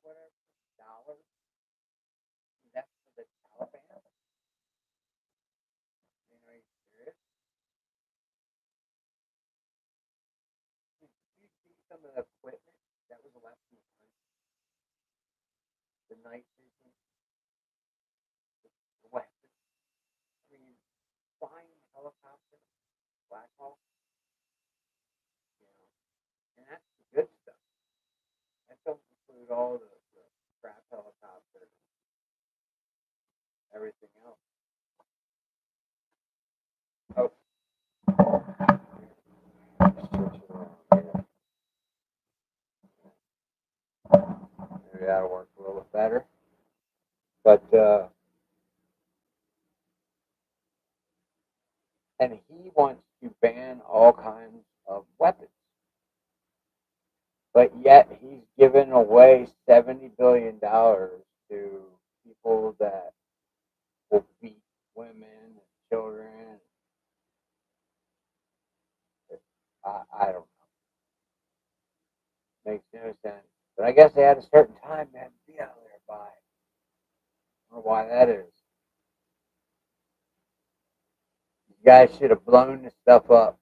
whatever dollars. That's for the Taliban. Are you serious? You see some of the equipment that was left behind, the night vision, the weapons. I mean, flying helicopters, Black Hawk, you know, and that's the good stuff. That don't include all the crap helicopters, everything else. Oh, switch it around. Yeah. Maybe that'll work a little bit better. But and he wants to ban all kinds of weapons, but yet he's given away $70 billion to people that will beat women and children. I don't know. Makes no sense. But I guess they had a certain time they had to be out there by. I don't know why that is. You guys should have blown this stuff up.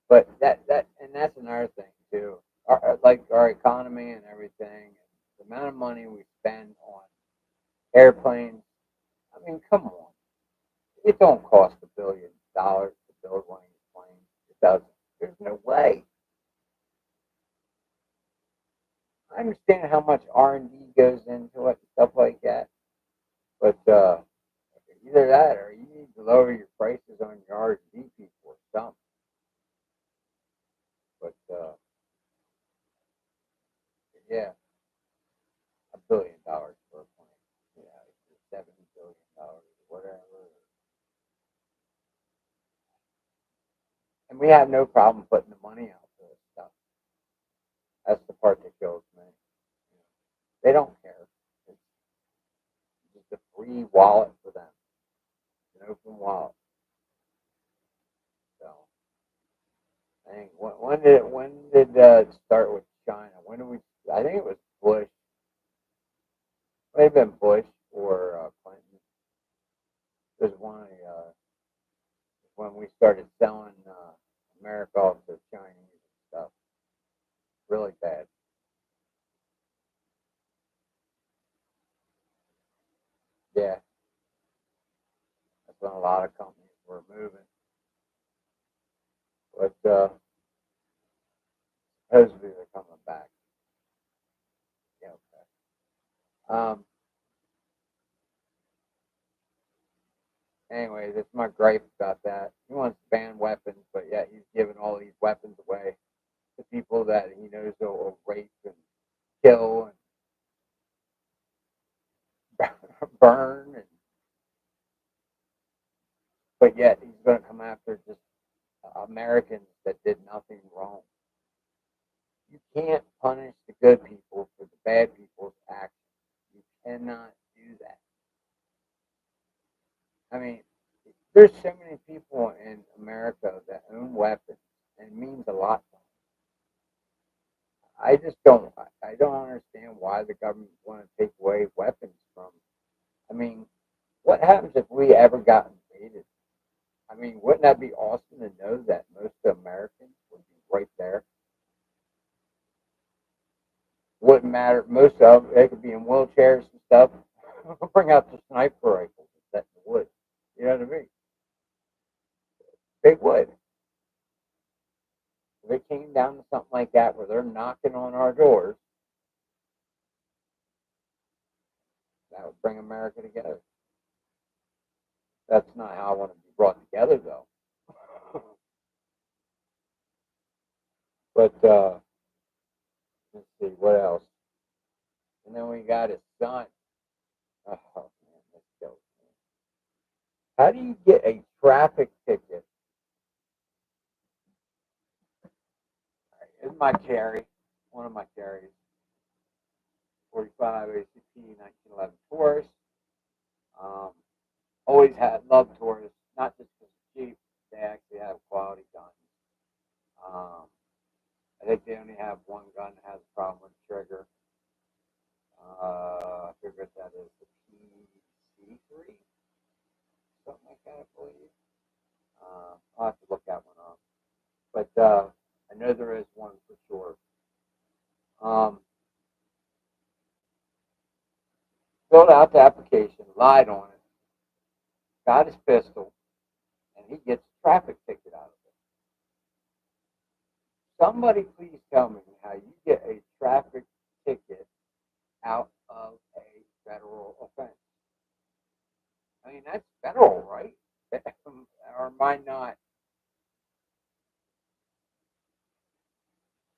But that's another thing too. Like our economy and everything, the amount of money we spend on airplanes. I mean, come on. It don't cost $1 billion to build one of these planes. It doesn't. There's no way. I understand how much R&D goes into it and stuff like that, but either that or you need to lower your prices on your R&D people or something. But yeah, $1 billion for a plane. Yeah, $70 billion or whatever. And we have no problem putting the money out for this stuff. That's the part that kills me. They don't care. It's just a free wallet for them, an open wallet. So, I think when did it start with China? When did we? I think it was Bush. It may have been Bush or Clinton. There's one when we started selling America off to Chinese and stuff. Really bad. Yeah, that's when a lot of companies were moving. But supposedly they're coming back. Yeah, okay. Anyway, that's my gripe about that. He wants to ban weapons, but yet he's giving all these weapons away to people that he knows will rape and kill and burn, and but yet he's going to come after just Americans that did nothing wrong. You can't punish the good people for the bad people's actions. You cannot do that. I mean, there's so many people in America that own weapons, and it means a lot to them. I just don't. I don't understand why the government want to take away weapons from. I mean, what happens if we ever got invaded? I mean, wouldn't that be awesome to know that most Americans would be right there? Wouldn't matter. Most of them, they could be in wheelchairs and stuff. Bring out the sniper rifles and set in the woods. You know what I mean? They would. If it came down to something like that where they're knocking on our doors, that would bring America together. That's not how I want to be brought together, though. But let's see what else. And then we got his son. Oh man, this kills me. How do you get a traffic ticket? Here's my carry, one of my carries, 45 ACP 1911 Taurus. Um, always had loved Taurus, not just because it's cheap. They actually have quality guns. Um, I think they only have one gun that has a problem with the trigger. I forget what that is, the PC3, something like that, I believe. I'll have to look that one up. But I know there is one for sure. Filled out the application, lied on it, got his pistol, and he gets a traffic ticket out of it. Somebody please tell me how you get a traffic ticket out of a federal offense. I mean, that's federal, right? Or am I not?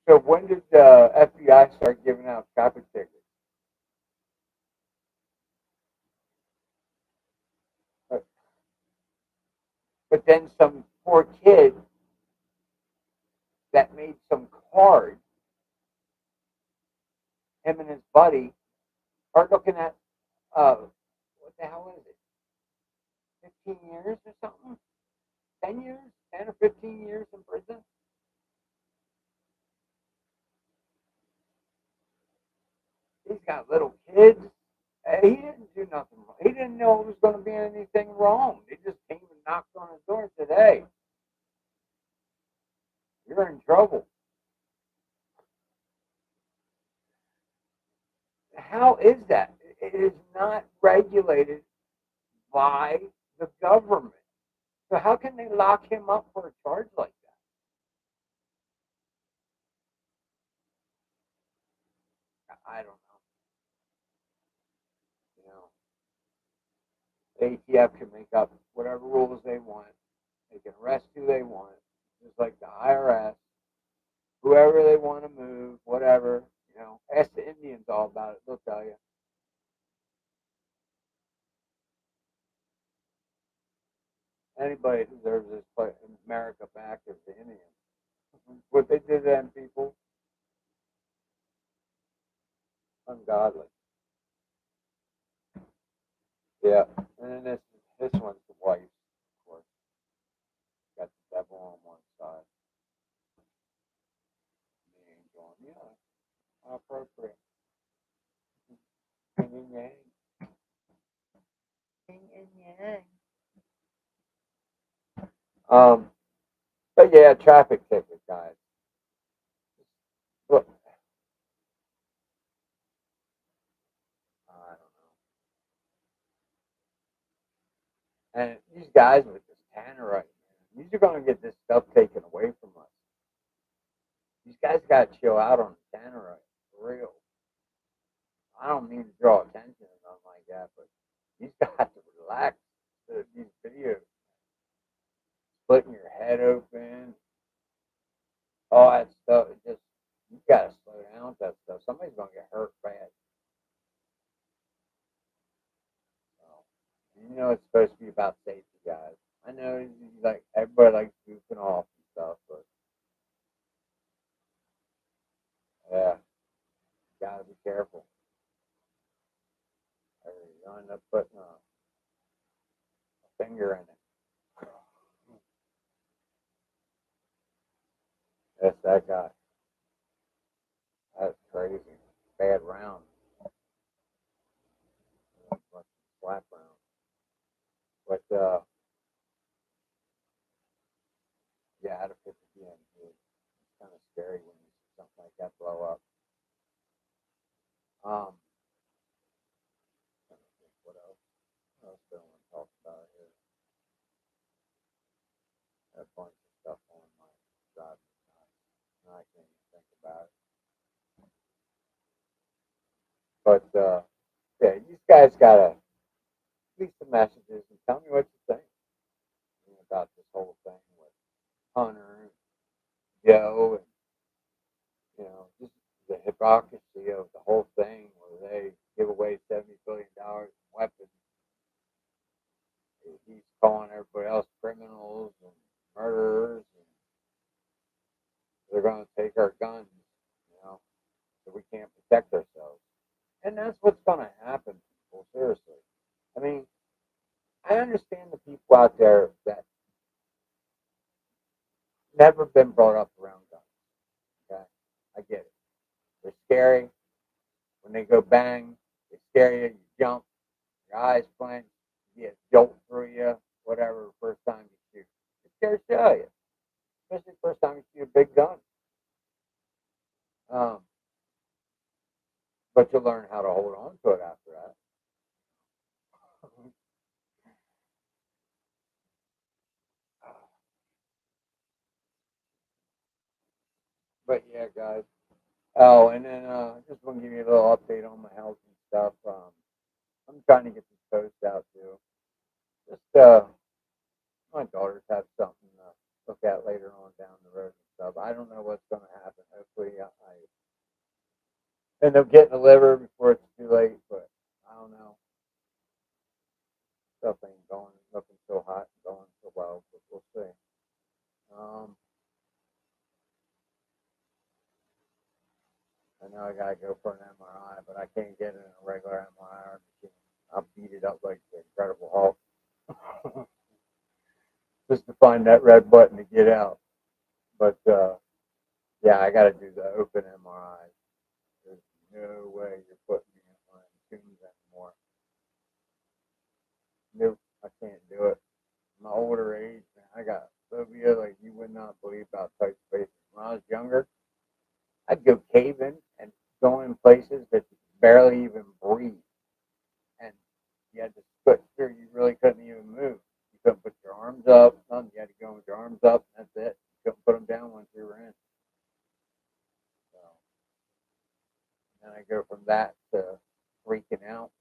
So when did the FBI start giving out traffic tickets? But, but then some poor kid that made some card, him and his buddy, are looking at, what the hell is it, 15 years or something? 10 years? 10 or 15 years in prison? He's got little kids. He didn't do nothing wrong. He didn't know it was going to be anything wrong. They just came and knocked on his door and said, hey, you're in trouble. How is that? It is not regulated by the government. So how can they lock him up for a charge like that? I don't know. The ATF can make up whatever rules they want. They can arrest who they want, just like the IRS. Whoever they want to move, whatever. Ask the Indians all about it. They'll tell you. Anybody deserves this America back as the Indians. What they did to them people, ungodly. Yeah. And then this one's the wife, of course. Got the devil on one side. The angel on the other. How appropriate. Yin and yang. Yin and yang. But yeah, traffic ticket, guys. Look, I don't know. And these guys with this tannerite, man, these are going to get this stuff taken away from us. These guys got to chill out on the tannerite, for real. I don't mean to draw attention or nothing like that, but these got to relax to these videos. Splitting your head open, all that stuff. It just, you got to slow down with that stuff. Somebody's going to get hurt bad. It's supposed to be about safety, guys. I know, like everybody likes goofing off and stuff, but yeah, you gotta be careful. Or you end up putting a finger in it. That's that guy. That's crazy. Bad round. Slap round. But yeah, out of 50 PM, it's kind of scary when you see something like that blow up. Um, what else? What else do I want to talk about here? A bunch of stuff on my drive. I can't even think about it. But yeah, you guys gotta leave some messages and tell me what you think about this whole thing with Hunter and Joe, and just the hypocrisy of the whole thing, where they give away $70 billion in weapons. He's calling everybody else criminals and murderers, and they're going to take our guns, so we can't protect ourselves. And that's what's going to happen, people. Seriously. I mean, I understand the people out there that never been brought up around guns. Okay, I get it. They're scary. When they go bang, they scare you. You jump. Your eyes flinch. You get a jolt through you. Whatever. First time you shoot, it scares the hell out of you. Especially the first time you shoot a big gun. Um, but you learn how to hold on to it after that. But yeah, guys. Oh, and then just want to give you a little update on my health and stuff. I'm trying to get this post out too. Just my daughters have something to look at later on down the road and stuff. I don't know what's going to happen. Hopefully, I end up getting a liver before it's too late. But I don't know. Stuff ain't going looking so hot and going so well. But we'll see. Um, I know I gotta go for an MRI, but I can't get it in a regular MRI machine. I'll beat it up like the Incredible Hulk just to find that red button to get out. But yeah, I got to do the open MRI. There's no way you're putting me in one of the tunes anymore. Nope, I can't do it. My older age, man, I got phobia like you would not believe about tight spaces. When I was younger, I'd go caving and go in places that you could barely even breathe. And you had to put through, you really couldn't even move. You couldn't put your arms up, nothing. You had to go with your arms up, and that's it. You couldn't put them down once you were in. So, and then I go from that to freaking out.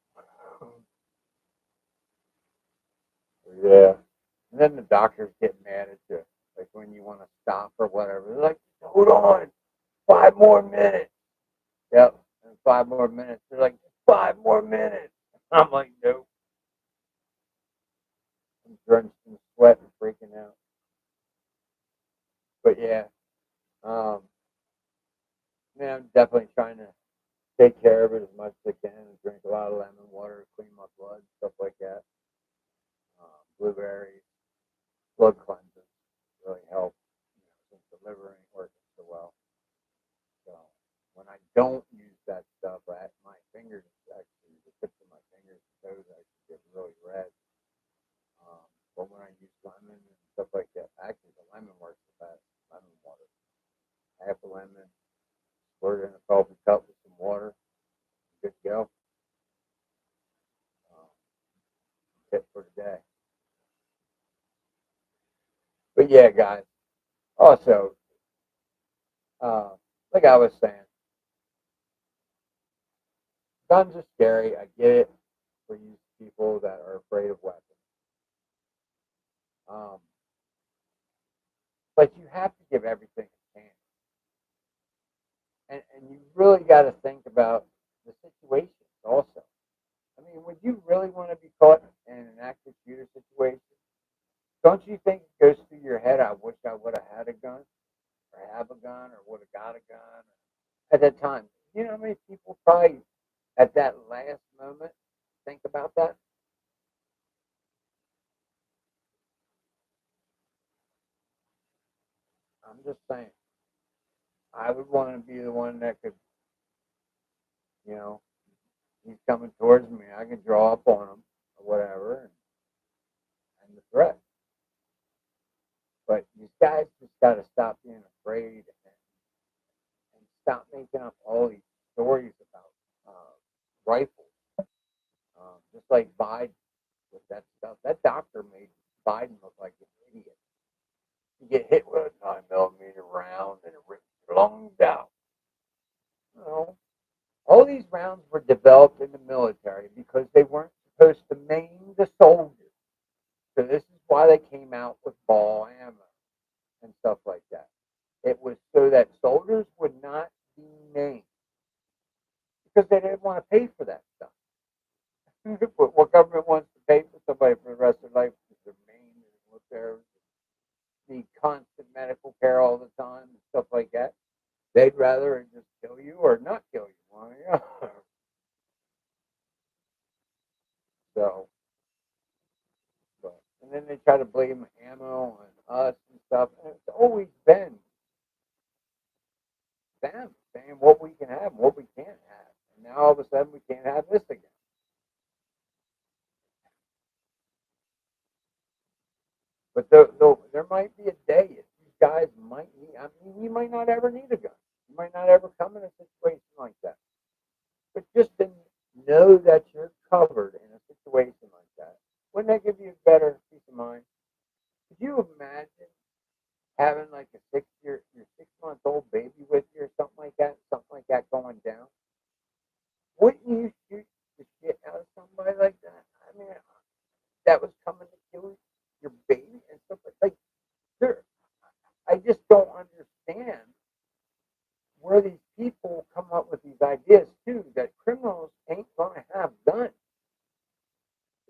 Yeah. And then the doctors get mad at you, like when you want to stop or whatever. They're like, hold on, 5 more minutes. Yep. And 5 more minutes. They're like, 5 more minutes. I'm like, nope. I'm drenched in sweat and freaking out. But yeah, um, man, I'm definitely trying to take care of it as much as I can and drink a lot of lemon water to clean my blood, stuff like that. Blueberries, blood cleansers really help, since the liver ain't working so well. So when I don't use that stuff, my fingers actually, the tips of my fingers and toes actually get really red. But when I use lemon and stuff like that, actually the lemon works the best. Lemon water, half a lemon, squirt it in a coffee cup with some water, good to go. Um, Tip for today. But yeah, guys. Also, uh, like I was saying, guns are scary. I get it for you people that are afraid of weapons. Um, but you have to give everything a chance. And you really got to think about the situations also. I mean, would you really want to be caught in an active shooter situation? Don't you think it goes through your head, I wish I would have had a gun, or have a gun, or would have got a gun at that time? You know how many people probably at that last moment think about that? I'm just saying. I would want to be the one that could, you know, he's coming towards me. I can draw up on him or whatever, and the threat. But you guys just got to stop being afraid and stop making up all these stories about rifles. Just like Biden with that stuff. That doctor made Biden look like an idiot. You get hit with a 9 millimeter round and it rips your lungs out. You know, all these rounds were developed in the military because they weren't supposed to maim the soldiers. So this is why they came out with ball ammo and stuff like that. It was so that soldiers would not be maimed because they didn't want to pay for that stuff. What government wants to pay for somebody for the rest of their life because they're maimed and what they're need constant medical care all the time and stuff like that. They'd rather just kill you or not kill you. Well, yeah. So, and then they try to blame ammo on us and stuff. And it's always been them, saying what we can have and what we can't have. And now all of a sudden we can't have this again. But there might be a day if these guys might need, I mean, you might not ever need a gun. You might not ever come in a situation like that. But just to know that you're covered in a situation like that, wouldn't that give you a better peace of mind? Could you imagine having like your 6 month old baby with you or something like that going down? Wouldn't you shoot the shit out of somebody like that? I mean, that was coming to kill your baby and stuff like there. I just don't understand where these people come up with these ideas too. That criminals ain't gonna have guns.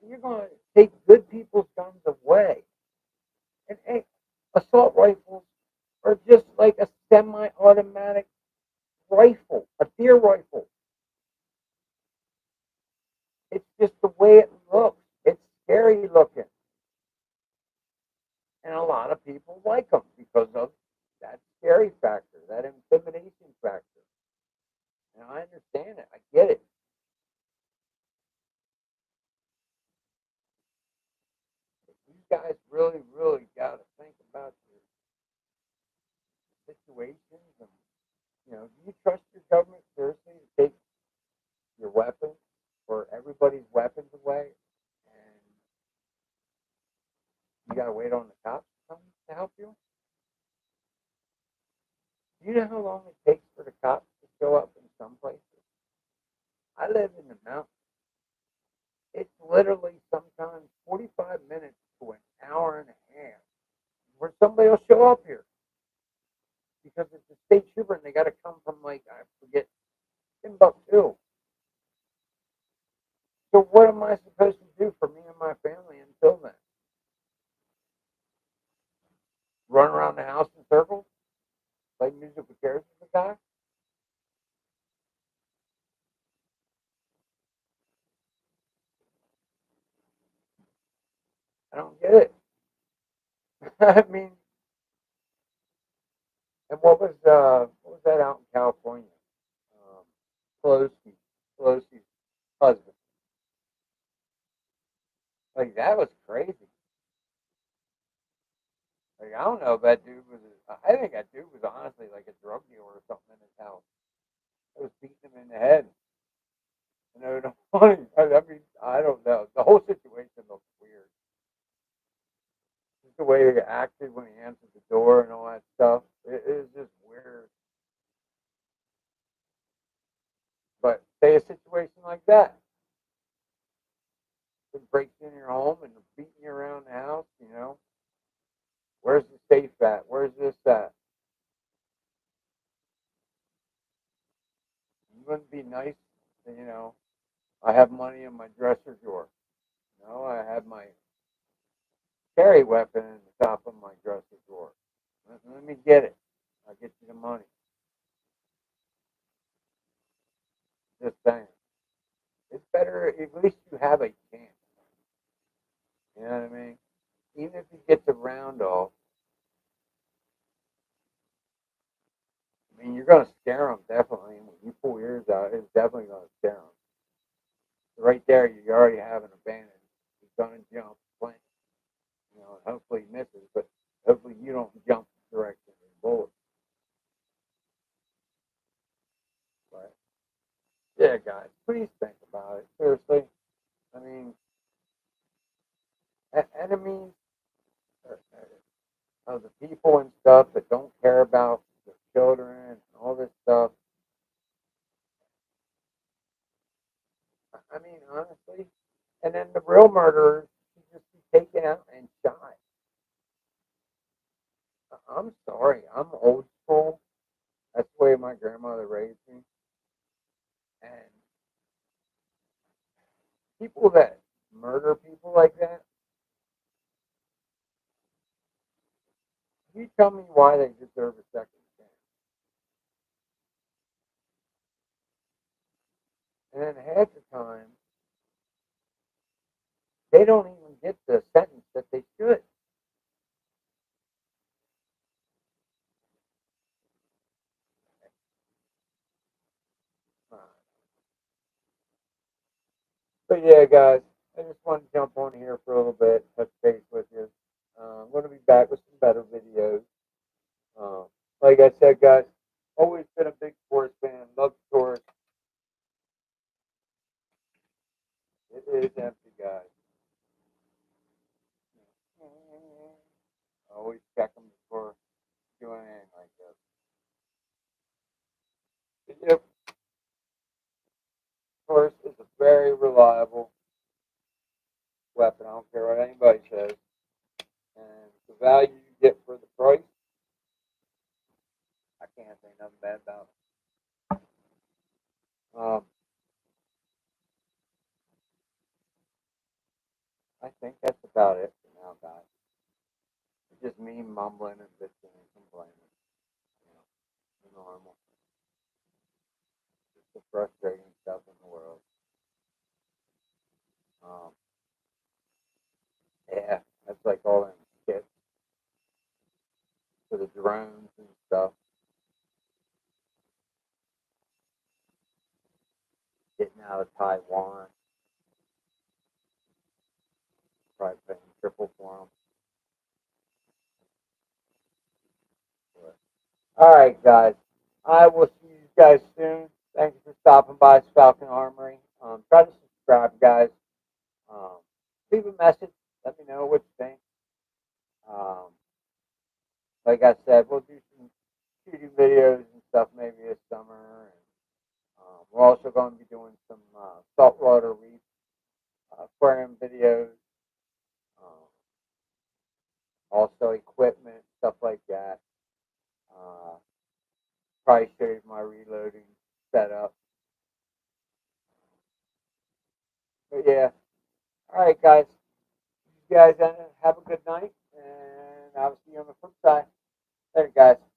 You're gonna take good people's guns away. And hey, assault rifles are just like a semi-automatic rifle, a deer rifle. It's just the way it looks. It's scary looking. And a lot of people like them because of that scary factor, that intimidation factor. And I understand it. I get it. But you guys really, really got to think about your situations. And, do you trust your government seriously to take your weapons or everybody's weapons away? And you got to wait on the cops to come to help you? Do you know how long it takes for the cops to show up in some places? I live in the mountains. It's literally sometimes 45 minutes to an hour and a half where somebody will show up here because it's a state trooper and they got to come from, like, I forget, Timbuktu. So what am I supposed to do for me and my family until then? Run around the house in circles? Play musical chairs with the guy? I don't get it. I mean, and what was that out in California? Um, Pelosi, Pelosi's husband. Like that was crazy. Like I don't know if that dude was. I think that dude was honestly like a drug dealer or something in his house. I was beating him in the head. And they were funny. I mean, I don't know. The whole situation looks weird. Just the way he acted when he answered the door and all that stuff. It is just weird. But say a situation like that. It breaks in your home and beating you around the house. Where's the safe at? Where's this at? It wouldn't be nice to. I have money in my dresser drawer. I have my carry weapon in the top of my dresser drawer. Let me get it. I'll get you the money. Just saying. It's better, at least you have a chance. You know what I mean? Even if you get the round off, I mean, you're going to scare them, definitely. When you pull yours out, it's definitely going to scare them. So right there, you already have an advantage. He's going to jump, plant, and hopefully he misses, but hopefully you don't jump the direction of the bullet. But, yeah, guys, please think about it. Seriously. I mean, enemies of the people and stuff that don't care about their children and all this stuff. I mean, honestly. And then the real murderers should just be taken out and shot. I'm sorry. I'm old school. That's the way my grandmother raised me. And people that murder people like that, you tell me why they deserve a second chance. And then half the time, they don't even get the sentence that they should. But yeah, guys, I just wanted to jump on here for a little bit, touch base with you. I'm going to be back with some better videos. Um, like I said, guys, always been a big sports fan. Love sports. It is empty, guys. Always check them before doing anything like this. But yep, course, is a very reliable weapon. I don't care what anybody says. And the value you get for the price, I can't say nothing bad about it. I think that's about it for now, guys. It's just me mumbling and bitching and complaining. You know, the normal. Just the frustrating stuff in the world. Um, yeah, that's like all them kits for the drones and stuff. Getting out of Taiwan, probably paying triple for them. But, all right, guys. I will see you guys soon. Thank you for stopping by Falcon Armory. Try to subscribe, guys. Um, leave a message. Let me know what you think. Um, like I said, we'll do some shooting videos and stuff maybe this summer. And, we're also going to be doing some saltwater reef aquarium videos. Um, also equipment, stuff like that. Uh, probably show you my reloading setup. But yeah, all right, guys. You guys have a good night, and I'll see you on the flip side. Later, guys.